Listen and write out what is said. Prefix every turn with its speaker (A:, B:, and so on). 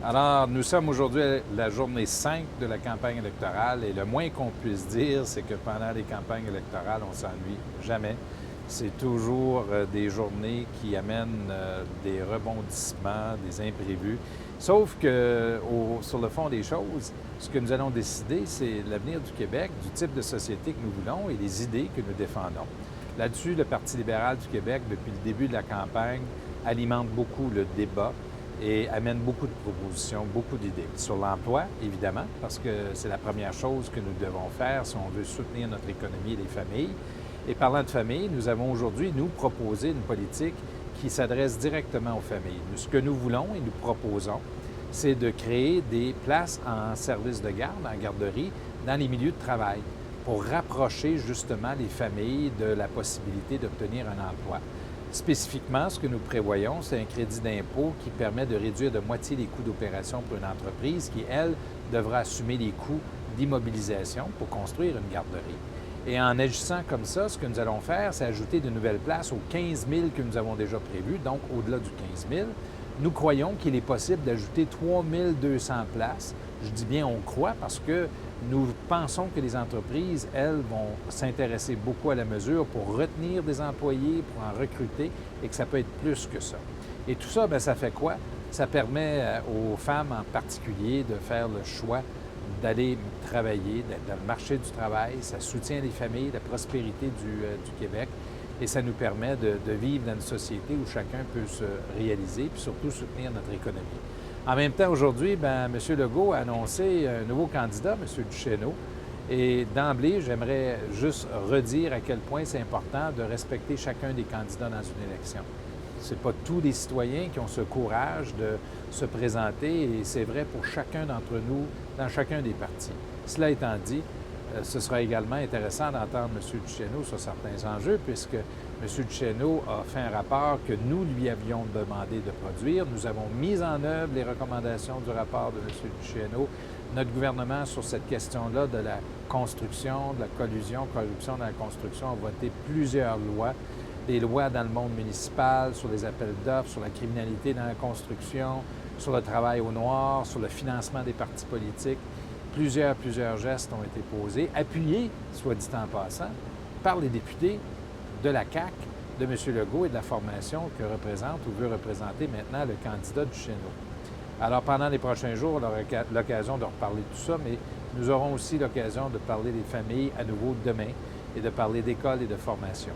A: Alors, nous sommes aujourd'hui à la journée 5 de la campagne électorale et le moins qu'on puisse dire, c'est que pendant les campagnes électorales, on ne s'ennuie jamais. C'est toujours des journées qui amènent des rebondissements, des imprévus. Sauf que, sur le fond des choses, ce que nous allons décider, c'est l'avenir du Québec, du type de société que nous voulons et les idées que nous défendons. Là-dessus, le Parti libéral du Québec, depuis le début de la campagne, alimente beaucoup le débat et amène beaucoup de propositions, beaucoup d'idées. Sur l'emploi, évidemment, parce que c'est la première chose que nous devons faire si on veut soutenir notre économie et les familles. Et parlant de famille, nous avons aujourd'hui, nous, proposé une politique qui s'adresse directement aux familles. Ce que nous voulons et nous proposons, c'est de créer des places en service de garde, en garderie, dans les milieux de travail, pour rapprocher justement les familles de la possibilité d'obtenir un emploi. Spécifiquement, ce que nous prévoyons, c'est un crédit d'impôt qui permet de réduire de moitié les coûts d'opération pour une entreprise qui, elle, devra assumer les coûts d'immobilisation pour construire une garderie. Et en agissant comme ça, ce que nous allons faire, c'est ajouter de nouvelles places aux 15 000 que nous avons déjà prévues, donc au-delà du 15 000. Nous croyons qu'il est possible d'ajouter 3 200 places. Je dis bien on croit parce que nous pensons que les entreprises, elles, vont s'intéresser beaucoup à la mesure pour retenir des employés, pour en recruter, et que ça peut être plus que ça. Et tout ça, bien, ça fait quoi? Ça permet aux femmes en particulier de faire le choix d'aller travailler, d'être dans le marché du travail. Ça soutient les familles, la prospérité du Québec. Et ça nous permet de vivre dans une société où chacun peut se réaliser, puis surtout soutenir notre économie. En même temps, aujourd'hui, bien, M. Legault a annoncé un nouveau candidat, M. Duchesneau. Et d'emblée, j'aimerais juste redire à quel point c'est important de respecter chacun des candidats dans une élection. Ce n'est pas tous les citoyens qui ont ce courage de se présenter et c'est vrai pour chacun d'entre nous dans chacun des partis. Cela étant dit, ce sera également intéressant d'entendre M. Duchesneau sur certains enjeux, puisque M. Duchesneau a fait un rapport que nous lui avions demandé de produire. Nous avons mis en œuvre les recommandations du rapport de M. Duchesneau. Notre gouvernement, sur cette question-là de la construction, de la corruption dans la construction, a voté plusieurs lois. Des lois dans le monde municipal, sur les appels d'offres, sur la criminalité dans la construction, sur le travail au noir, sur le financement des partis politiques. Plusieurs gestes ont été posés, appuyés, soit dit en passant, par les députés de la CAQ, de M. Legault et de la formation que représente ou veut représenter maintenant le candidat Duchesneau. Alors, pendant les prochains jours, on aura l'occasion de reparler de tout ça, mais nous aurons aussi l'occasion de parler des familles à nouveau demain et de parler d'école et de formation.